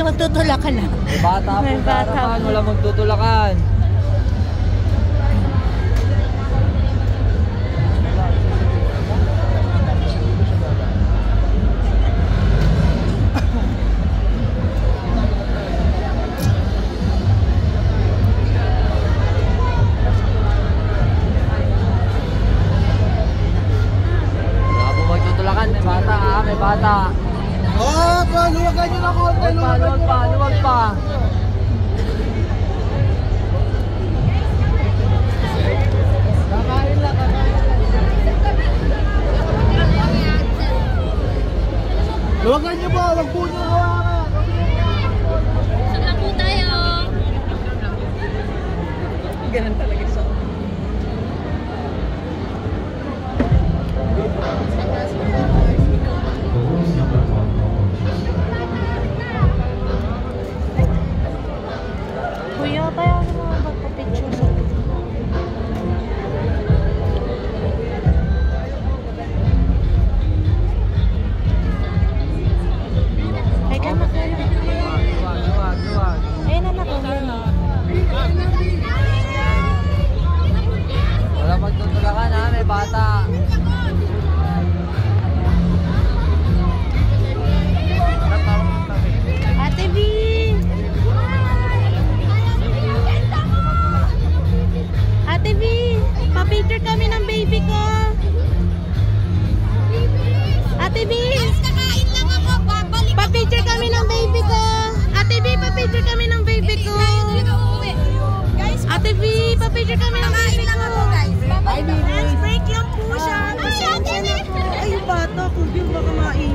magtutulakan na. May bata po sa harapan, wala magtutulakan. May bata. Oh, paluwagan nyo na konti. Luwag pa. Kakain lang. Luwagan nyo po, wag po nyo hawakan. Saan lang po tayo? Ganun talaga siya. Kuya, tayo naman magpa-picture sa ay ka na kayo. Luwag. Ayun anak ko. Wala magtutulakan ha, may bata. Ate B! Ate B! Pa-picture kami ng baby ko! Ate B! Kakain lang ako, babalik. Pa-picture kami ng baby ko! Ate B! Pa-picture kami ng baby ko! Guys, Ate B! Pa-picture kami ng kakain baby lang ko! ako, guys. Babalik. Lunch break lang po siya! Ay, Ate B! Ay, yung bata ko, yung baka maingay.